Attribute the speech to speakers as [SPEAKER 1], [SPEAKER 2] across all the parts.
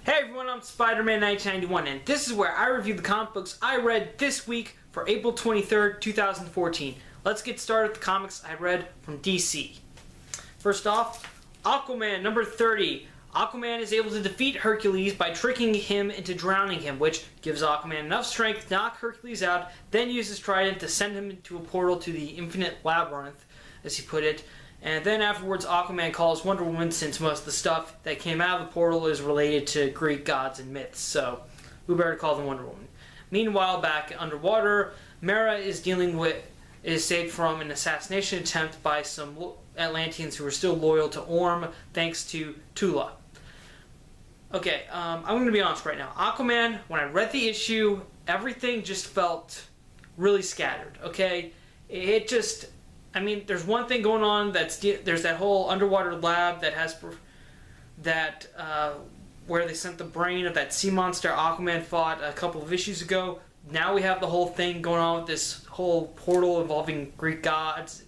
[SPEAKER 1] Hey everyone, I'm Spider-Man 1991, and this is where I review the comic books I read this week for April 23rd, 2014. Let's get started with the comics I read from DC. First off, Aquaman number 30. Aquaman is able to defeat Hercules by tricking him into drowning him, which gives Aquaman enough strength to knock Hercules out, then uses Trident to send him into a portal to the Infinite Labyrinth, as he put it. And then afterwards, Aquaman calls Wonder Woman, since most of the stuff that came out of the portal is related to Greek gods and myths, so who better to call than Wonder Woman? Meanwhile, back underwater, Mera is saved from an assassination attempt by some Atlanteans who are still loyal to Orm, thanks to Tula. Okay, I'm going to be honest right now. Aquaman, when I read the issue, everything just felt really scattered, okay? It just... I mean, there's one thing going on. There's that whole underwater lab that has where they sent the brain of that sea monster Aquaman fought a couple of issues ago. Now we have the whole thing going on with this whole portal involving Greek gods,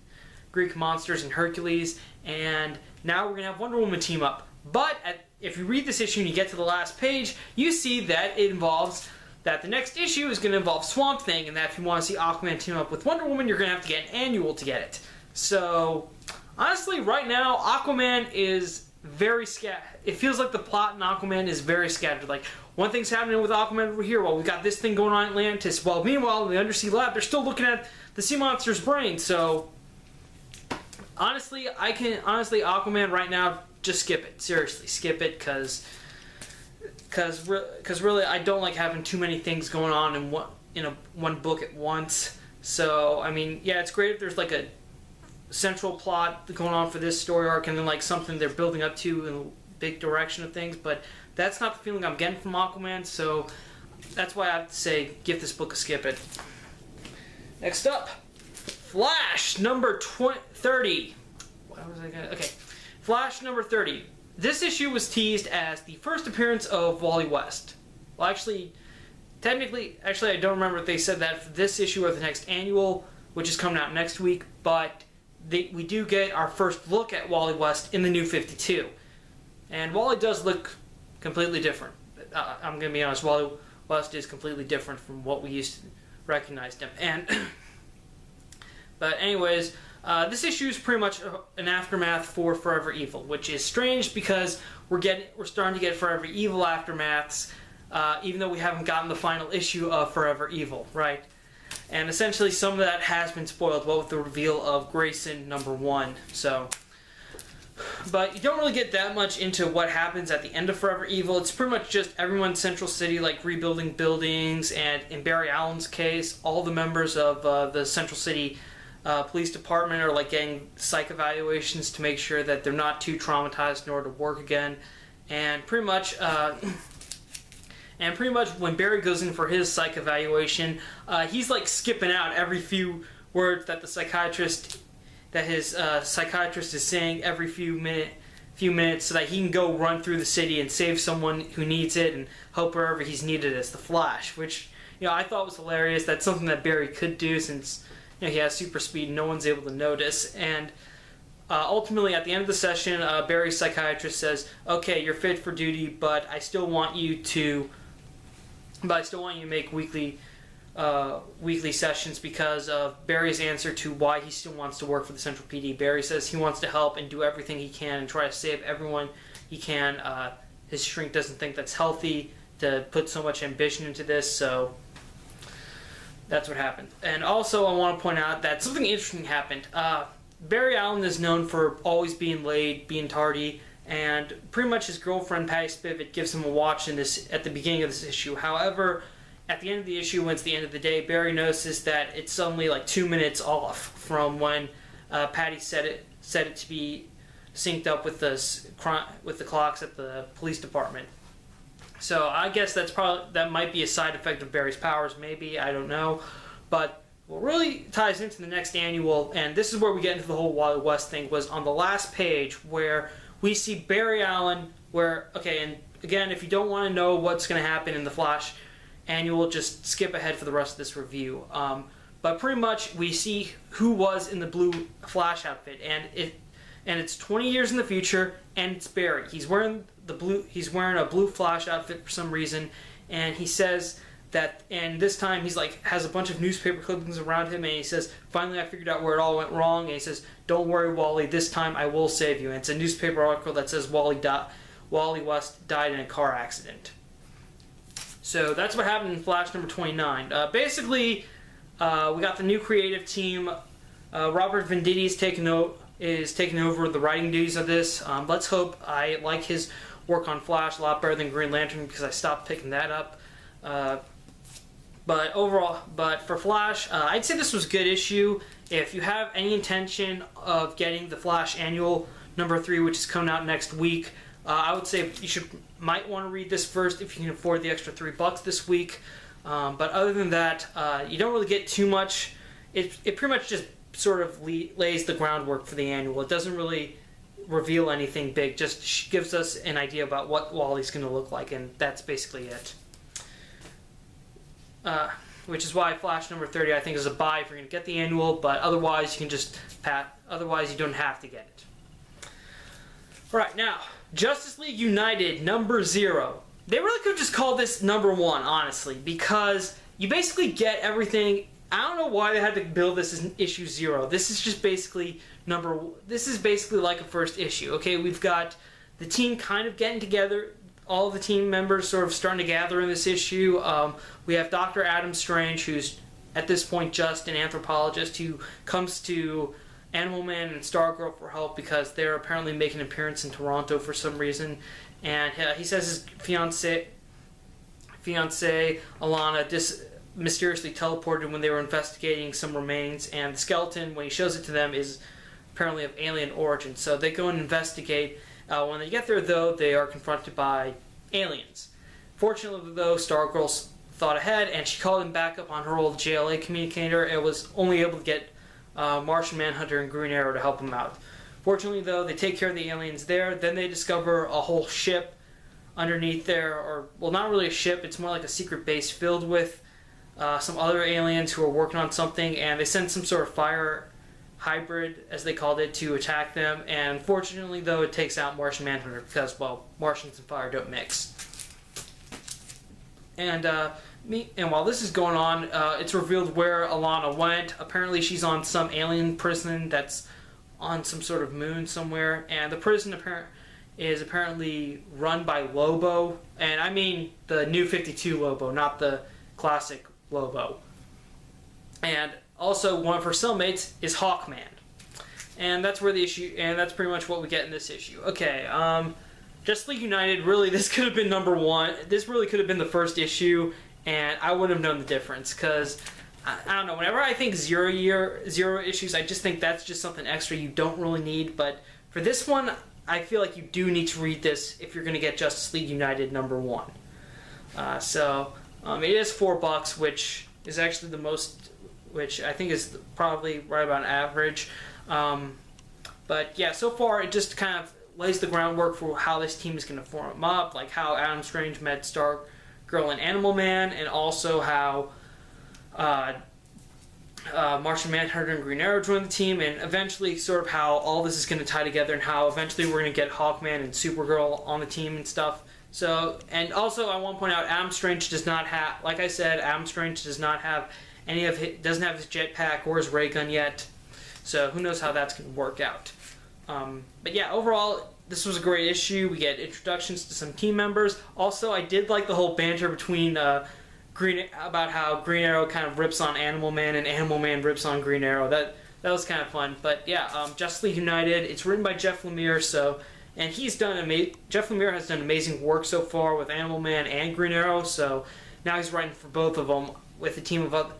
[SPEAKER 1] Greek monsters, and Hercules. And now we're gonna have Wonder Woman team up. But if you read this issue and you get to the last page, you see that it involves. That the next issue is going to involve Swamp Thing, and that if you want to see Aquaman team up with Wonder Woman, you're going to have to get an annual to get it. So, honestly, right now, Aquaman is very scattered. It feels like the plot in Aquaman is very scattered. Like, one thing's happening with Aquaman over here, while we got this thing going on in Atlantis. Well, meanwhile, in the undersea lab, they're still looking at the sea monster's brain. So, honestly, Aquaman right now, just skip it. Seriously, skip it, because really I don't like having too many things going on in one book at once. So I mean, yeah, it's great if there's like a central plot going on for this story arc and then like something they're building up to in a big direction of things, but that's not the feeling I'm getting from Aquaman, so that's why I have to say give this book a skip it. Next up, Flash number 30. What was I gonna... Okay, Flash number 30. This issue was teased as the first appearance of Wally West. Well, actually, I don't remember if they said that for this issue or the next annual, which is coming out next week, but we do get our first look at Wally West in the New 52. And Wally does look completely different. I'm going to be honest, Wally West is completely different from what we used to recognize him. But anyways... this issue is pretty much an aftermath for Forever Evil, which is strange because we're starting to get Forever Evil aftermaths, even though we haven't gotten the final issue of Forever Evil, right? And essentially some of that has been spoiled, well, with the reveal of Grayson number 1. So, but you don't really get that much into what happens at the end of Forever Evil. It's pretty much just everyone in Central City like rebuilding buildings, and in Barry Allen's case, all the members of the Central City police department are like getting psych evaluations to make sure that they're not too traumatized in order to work again, and pretty much when Barry goes in for his psych evaluation, he's like skipping out every few words that his psychiatrist is saying every few minutes, so that he can go run through the city and save someone who needs it and help wherever he's needed as the Flash, which I thought was hilarious. That's something that Barry could do since he has super speed and no one's able to notice. And ultimately, at the end of the session, Barry's psychiatrist says, "Okay, you're fit for duty, but I still want you to make weekly sessions because of Barry's answer to why he still wants to work for the Central PD. Barry says he wants to help and do everything he can and try to save everyone he can. His shrink doesn't think that's healthy to put so much ambition into this, so." That's what happened. And also I want to point out that something interesting happened. Barry Allen is known for always being late, being tardy, and pretty much his girlfriend Patty Spivot gives him a watch at the beginning of this issue. However, at the end of the issue, when it's the end of the day, Barry notices that it's suddenly like 2 minutes off from when Patty set it to be synced up with the clocks at the police department. So I guess that might be a side effect of Barry's powers, maybe, I don't know. But what really ties into the next annual, and this is where we get into the whole Wally West thing, was on the last page where we see Barry Allen, and again, if you don't want to know what's going to happen in the Flash annual, just skip ahead for the rest of this review. But pretty much we see who was in the blue Flash outfit, and and it's 20 years in the future, and it's Barry. He's wearing a blue Flash outfit for some reason, and he says that, and this time he's like has a bunch of newspaper clippings around him, and he says, finally I figured out where it all went wrong, and he says, don't worry, Wally, this time I will save you. And it's a newspaper article that says Wally West died in a car accident. So that's what happened in Flash number 29. Basically, we got the new creative team. Robert Venditti is taking over the writing duties of this. Let's hope. I like his work on Flash a lot better than Green Lantern because I stopped picking that up. But for Flash, I'd say this was a good issue. If you have any intention of getting the Flash Annual number 3, which is coming out next week, I would say you might want to read this first if you can afford the extra $3 this week. But other than that, you don't really get too much. It pretty much just sort of lays the groundwork for the annual. It doesn't really reveal anything big. Just gives us an idea about what Wally's going to look like, and that's basically it. Which is why Flash number 30 I think is a buy if you're going to get the annual, but otherwise you can just otherwise you don't have to get it. Alright, now, Justice League United number 0. They really could have just called this number 1, honestly, because you basically get everything. I don't know why they had to build this as issue 0. This is just basically this is basically like a first issue. Okay, we've got the team kind of getting together. All the team members sort of starting to gather in this issue. We have Dr. Adam Strange, who's at this point just an anthropologist who comes to Animal Man and Stargirl for help because they're apparently making an appearance in Toronto for some reason. And he says his fiancée Alana mysteriously teleported when they were investigating some remains, and the skeleton, when he shows it to them, is apparently of alien origin. So they go and investigate. When they get there, though, they are confronted by aliens. Fortunately, though, Stargirl thought ahead, and she called him back up on her old JLA communicator and was only able to get Martian Manhunter and Green Arrow to help him out. Fortunately, though, they take care of the aliens there. Then they discover a whole ship underneath there, or, well, not really a ship. It's more like a secret base filled with some other aliens who are working on something, and they send some sort of fire hybrid, as they called it, to attack them. And unfortunately, though, it takes out Martian Manhunter because, well, Martians and fire don't mix. And while this is going on, it's revealed where Alana went. Apparently, she's on some alien prison that's on some sort of moon somewhere, and the prison is apparently run by Lobo, and I mean the New 52 Lobo, not the classic Lobo. And also, one of her cellmates is Hawkman. And that's where the issue, and that's pretty much what we get in this issue. Okay, Justice League United, really, this could have been number 1. This really could have been the first issue, and I wouldn't have known the difference, because, I don't know, whenever I think zero issues, I just think that's just something extra you don't really need. But for this one, I feel like you do need to read this if you're going to get Justice League United number 1. It is $4, which is actually the most, which I think is probably right about average. But yeah, so far it just kind of lays the groundwork for how this team is going to form up, like how Adam Strange met Stargirl and Animal Man, and also how Martian Manhunter and Green Arrow joined the team, and eventually sort of how all this is going to tie together, and how eventually we're going to get Hawkman and Supergirl on the team and stuff. So, and also I want to point out, Adam Strange does not have, like I said, Adam Strange does not have doesn't have his jetpack or his ray gun yet, so who knows how that's going to work out. But yeah, overall, this was a great issue. We get introductions to some team members. Also, I did like the whole banter between about how Green Arrow kind of rips on Animal Man and Animal Man rips on Green Arrow. That was kind of fun. But yeah, Justice League United. It's written by Jeff Lemire, and Jeff Lemire has done amazing work so far with Animal Man and Green Arrow. So now he's writing for both of them with a team of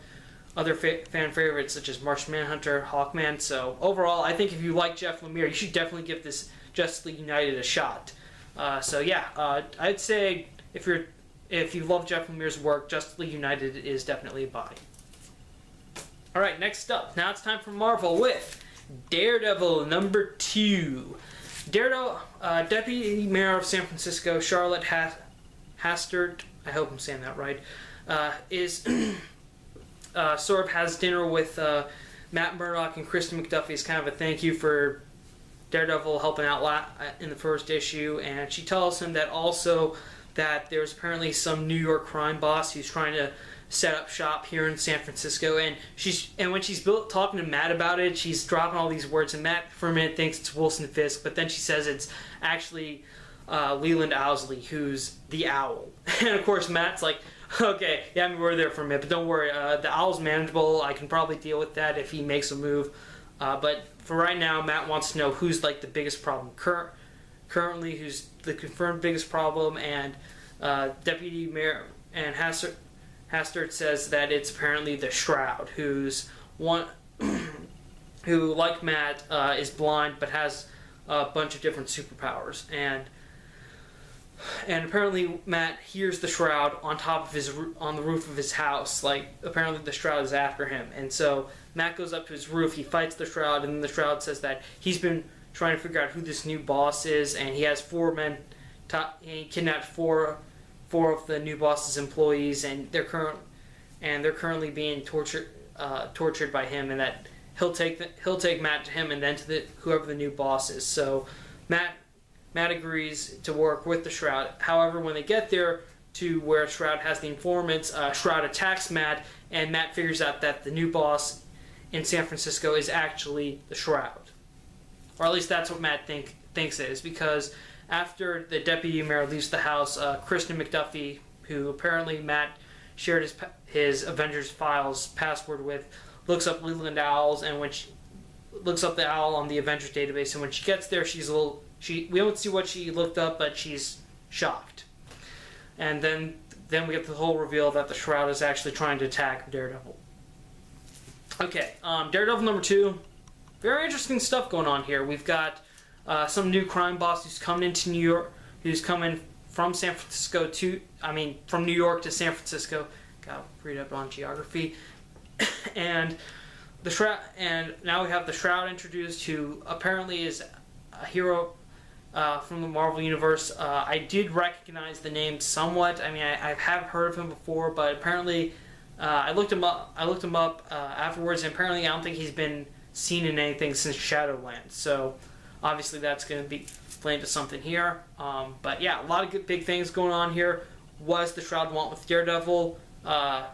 [SPEAKER 1] other fan favorites such as Martian Manhunter, Hawkman. So overall, I think if you like Jeff Lemire, you should definitely give this Justice League United a shot. I'd say if you love Jeff Lemire's work, Justice League United is definitely a buy. All right, next up, now it's time for Marvel with Daredevil number 2. Daredevil, Deputy Mayor of San Francisco, Charlotte Hastert, I hope I'm saying that right, is sort of has dinner with Matt Murdock and Kristen McDuffie as kind of a thank you for Daredevil helping out in the first issue, and she tells him that also that there's apparently some New York crime boss who's trying to set up shop here in San Francisco, and when she's talking to Matt about it, she's dropping all these words, and Matt for a minute thinks it's Wilson Fisk, but then she says it's actually Leland Owsley, who's the Owl. And of course Matt's like, okay, yeah, I mean, we're there for a minute, but don't worry, the Owl's manageable. I can probably deal with that if he makes a move. But for right now, Matt wants to know who's like the biggest problem currently, who's the confirmed biggest problem, and Deputy Mayor and Hastert says that it's apparently the Shroud, who's one who, like Matt, is blind but has a bunch of different superpowers, and apparently Matt hears the Shroud on the roof of his house. Like, apparently the Shroud is after him, and so Matt goes up to his roof, he fights the Shroud, and then the Shroud says that he's been trying to figure out who this new boss is, and he has 4 men. He kidnapped four of the new boss's employees, and they're currently being tortured by him, and that he'll take Matt to him, and then to whoever the new boss is. So Matt agrees to work with the Shroud. However, when they get there to where Shroud has the informants, Shroud attacks Matt, and Matt figures out that the new boss in San Francisco is actually the Shroud. Or at least that's what Matt thinks it is, because after the deputy mayor leaves the house, Kristen McDuffie, who apparently Matt shared his Avengers files password with, looks up Leland Owls, and when she looks up the owl on the Avengers database, and when she gets there, we don't see what she looked up, but she's shocked. And then we get the whole reveal that the Shroud is actually trying to attack Daredevil. Okay, Daredevil number 2. Very interesting stuff going on here. We've got some new crime boss who's coming into New York, who's coming from from New York to San Francisco. Gotta read up on geography. And the Shroud, and now we have the Shroud introduced, who apparently is a hero from the Marvel Universe. I did recognize the name somewhat. I mean, I have heard of him before, but apparently I looked him up afterwards, and apparently I don't think he's been seen in anything since Shadowlands. So obviously that's going to be playing to something here. But yeah, a lot of good big things going on here. Was the Shroud want with Daredevil?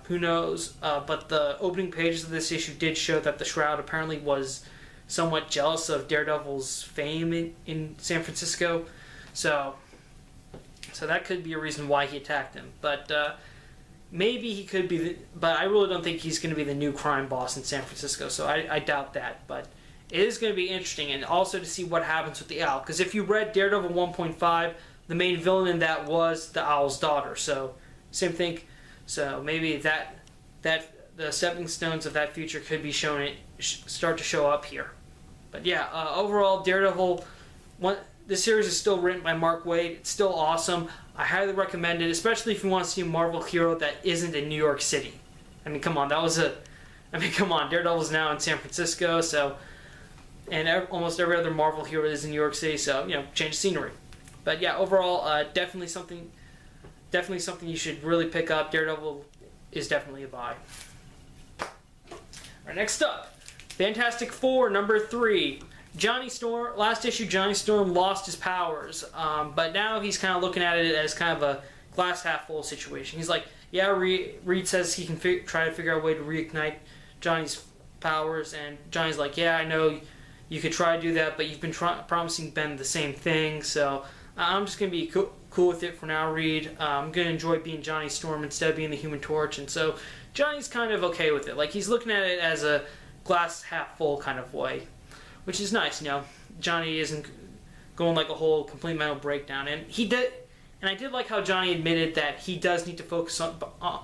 [SPEAKER 1] Who knows? But the opening pages of this issue did show that the Shroud apparently was somewhat jealous of Daredevil's fame in San Francisco. So that could be a reason why he attacked him. But maybe he could be, but I really don't think he's going to be the new crime boss in San Francisco, so I doubt that. But it is going to be interesting, and also to see what happens with the Owl. Because if you read Daredevil 1.5, the main villain in that was the Owl's daughter. So same thing. So maybe that the stepping stones of that future could be start to show up here. But yeah, overall, Daredevil, this series is still written by Mark Waid. It's still awesome. I highly recommend it, especially if you want to see a Marvel hero that isn't in New York City. I mean, come on, Daredevil's now in San Francisco, so, and almost every other Marvel hero is in New York City, so, change the scenery. But yeah, overall, definitely something you should really pick up. Daredevil is definitely a buy. Alright, next up, Fantastic Four number 3. Johnny Storm, last issue, Johnny Storm lost his powers, but now he's kind of looking at it as kind of a glass half full situation. He's like, yeah, Reed says he can try to figure out a way to reignite Johnny's powers, and Johnny's like, yeah, I know you could try to do that, but you've been promising Ben the same thing, so I'm just going to be cool with it for now, Reed. I'm going to enjoy being Johnny Storm instead of being the Human Torch, and so Johnny's kind of okay with it. Like, he's looking at it as a glass half full kind of way, which is nice. Johnny isn't going like a whole complete mental breakdown, and I did like how Johnny admitted that he does need to focus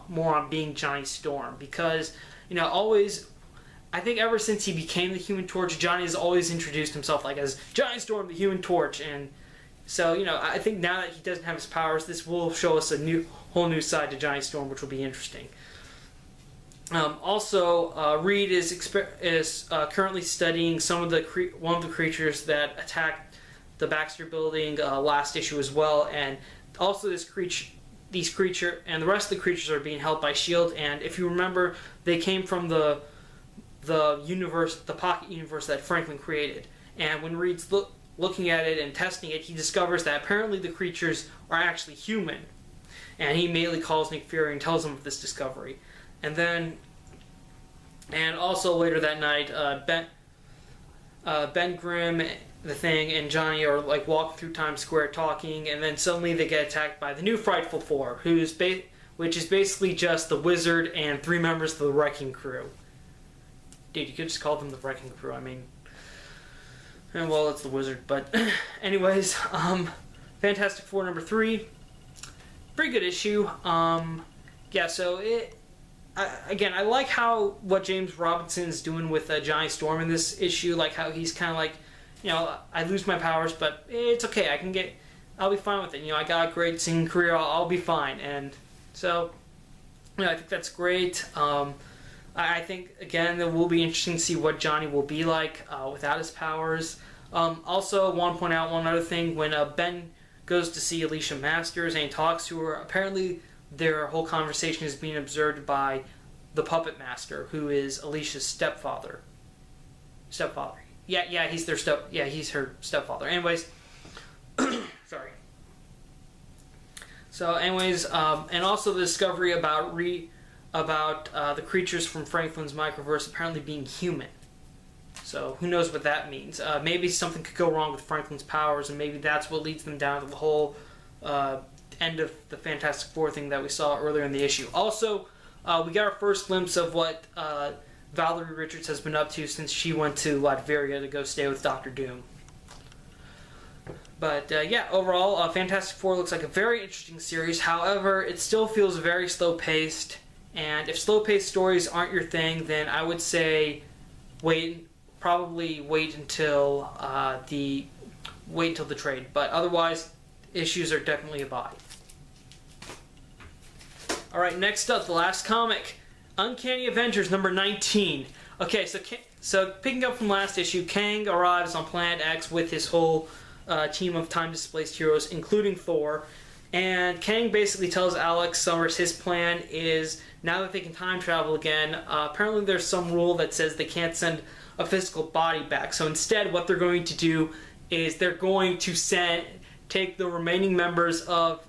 [SPEAKER 1] more on being Johnny Storm, because I think ever since he became the Human Torch, Johnny has always introduced himself like as Johnny Storm, the Human Torch, and so I think now that he doesn't have his powers, this will show us a whole new side to Johnny Storm, which will be interesting. Also, Reed is currently studying one of the creatures that attacked the Baxter Building last issue as well, and also these creature and the rest of the creatures are being held by S.H.I.E.L.D. And if you remember, they came from the universe, the pocket universe that Franklin created. And when Reed's looking at it and testing it, he discovers that apparently the creatures are actually human. And he immediately calls Nick Fury and tells him of this discovery. And also later that night, Ben Grimm, the Thing, and Johnny are like walking through Times Square talking, and then suddenly they get attacked by the new Frightful Four, which is basically just the Wizard and 3 members of the Wrecking Crew. Dude, you could just call them the Wrecking Crew. I mean, well, it's the Wizard, but anyways, Fantastic Four number 3, pretty good issue. Yeah, so I like what James Robinson's doing with Johnny Storm in this issue, like how he's kind of like, I lose my powers, but it's okay, I'll be fine with it. I got a great singing career, I'll be fine. And so, I think that's great. I think, again, it will be interesting to see what Johnny will be like without his powers. Also, I want to point out one other thing. When Ben goes to see Alicia Masters and he talks to her, apparently their whole conversation is being observed by the Puppet Master, who is Alicia's stepfather. Yeah, he's her stepfather. Anyways, sorry. So, anyways, and also the discovery about the creatures from Franklin's microverse apparently being human. So, who knows what that means? Maybe something could go wrong with Franklin's powers, and maybe that's what leads them down to the whole end of the Fantastic Four thing that we saw earlier in the issue. Also, we got our first glimpse of what Valerie Richards has been up to since she went to Latveria to go stay with Doctor Doom. But yeah, overall, Fantastic Four looks like a very interesting series. However, it still feels very slow-paced. And if slow-paced stories aren't your thing, then I would say probably wait until the trade. But otherwise, issues are definitely a buy. All right, next up, the last comic, Uncanny Avengers number 19. Okay, so picking up from last issue, Kang arrives on Planet X with his whole team of time-displaced heroes, including Thor. And Kang basically tells Alex Summers his plan is, now that they can time travel again, apparently there's some rule that says they can't send a physical body back. So instead, what they're going to do is they're going to take the remaining members of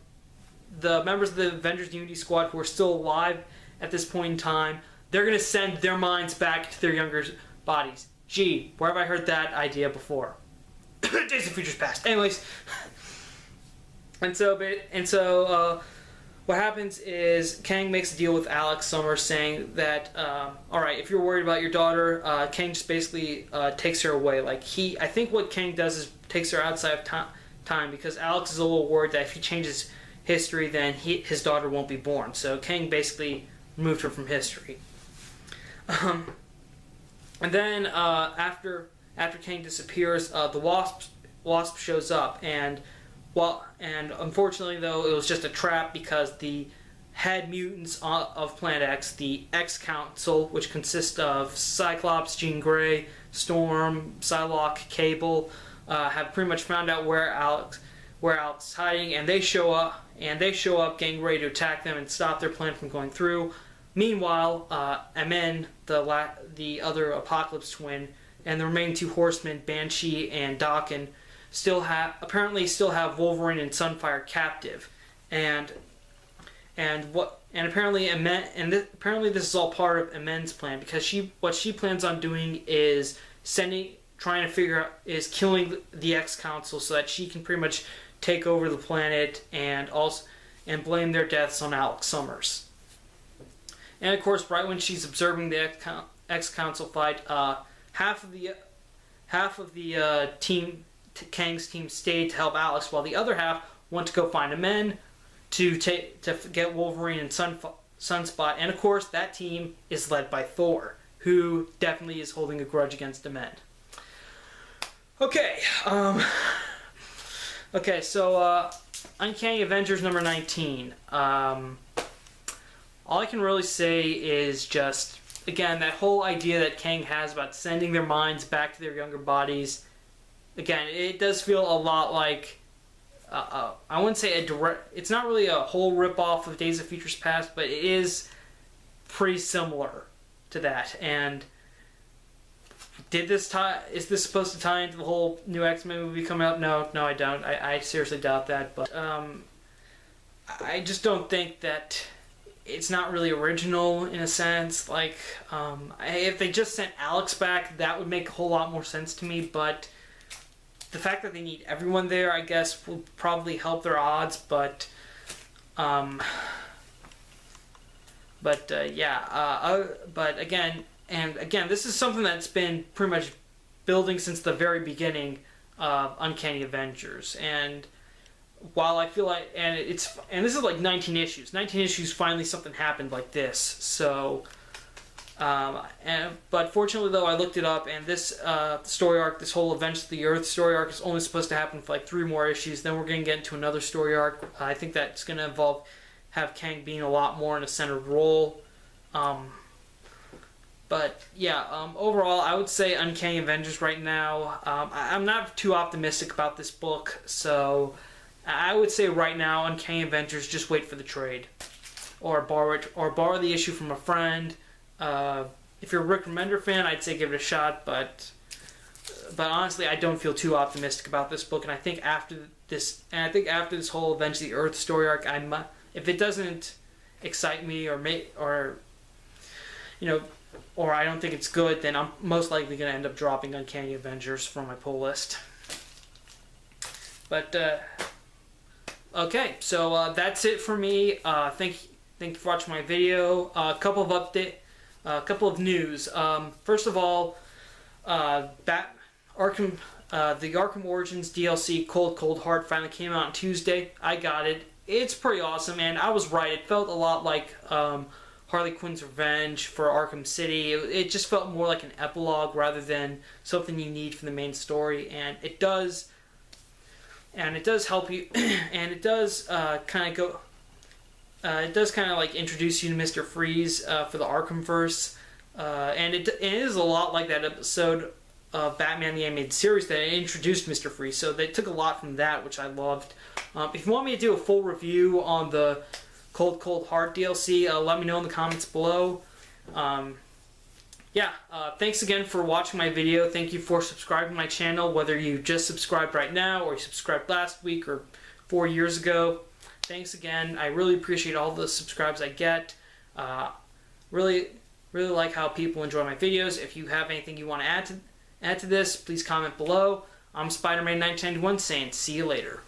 [SPEAKER 1] the Avengers Unity Squad who are still alive at this point in time. They're going to send their minds back to their younger bodies. Gee, where have I heard that idea before? Days of Futures Past. Anyways, and so what happens is Kang makes a deal with Alex Summers saying that, all right, if you're worried about your daughter, Kang just basically takes her away. I think what Kang does is takes her outside of time because Alex is a little worried that if he changes history, then his daughter won't be born. So Kang basically removed her from history. And then after Kang disappears, the Wasp shows up, and unfortunately though it was just a trap because the head mutants of Planet X, the X Council, which consists of Cyclops, Jean Grey, Storm, Psylocke, Cable, have pretty much found out where Alex is hiding, and they show up getting ready to attack them and stop their plan from going through. Meanwhile, Amen, the other Apocalypse twin, and the remaining 2 horsemen, Banshee and Daken, apparently still have Wolverine and Sunfire captive, and apparently apparently this is all part of Amen's plan, because what she plans on doing is killing the X Council so that she can pretty much take over the planet and blame their deaths on Alex Summers. And of course, right when she's observing the X Council fight, half of the Kang's team stayed to help Alex, while the other half went to go find Amen to get Wolverine and Sunspot. And of course, that team is led by Thor, who definitely is holding a grudge against Amen. Okay, so Uncanny Avengers number 19. All I can really say is just, again, that whole idea that Kang has about sending their minds back to their younger bodies. Again, it does feel a lot like, I wouldn't say it's not really a whole rip-off of Days of Futures Past, but it is pretty similar to that. And is this supposed to tie into the whole new X-Men movie coming up? No, I don't. I seriously doubt that. But I just don't think that it's not really original in a sense. Like, if they just sent Alex back, that would make a whole lot more sense to me. But the fact that they need everyone there, I guess, will probably help their odds. But again, this is something that's been pretty much building since the very beginning of Uncanny Avengers. And while I feel like, and this is like 19 issues. 19 issues, finally something happened like this. So, but fortunately though, I looked it up, and this story arc, this whole Avengers of the Earth story arc, is only supposed to happen for like 3 more issues. Then we're going to get into another story arc. I think that's going to have Kang being a lot more in a centered role. But yeah, overall, I would say Uncanny Avengers right now. I'm not too optimistic about this book, so I would say right now, Uncanny Avengers, just wait for the trade, or borrow the issue from a friend. If you're a Rick Remender fan, I'd say give it a shot. But honestly, I don't feel too optimistic about this book, and I think after this whole Avengers of the Earth story arc, if it doesn't excite me or I don't think it's good, then I'm most likely going to end up dropping Uncanny Avengers from my pull list. But okay, so that's it for me. Thank you for watching my video. A couple of news. First of all, the Arkham Origins DLC Cold Heart finally came out on Tuesday. I got it. It's pretty awesome, and I was right. It felt a lot like Harley Quinn's Revenge for Arkham City. It just felt more like an epilogue rather than something you need for the main story, and it does help you, and it does kind of like introduce you to Mr. Freeze for the Arkhamverse, and it is a lot like that episode of Batman the Animated Series that introduced Mr. Freeze, so they took a lot from that, which I loved. If you want me to do a full review on the Cold Heart DLC, let me know in the comments below. Thanks again for watching my video. Thank you for subscribing to my channel, whether you just subscribed right now or you subscribed last week or 4 years ago. Thanks again. I really appreciate all the subscribes I get. Really like how people enjoy my videos. If you have anything you want to add to this, please comment below. I'm Spider-Man 1991 saying see you later.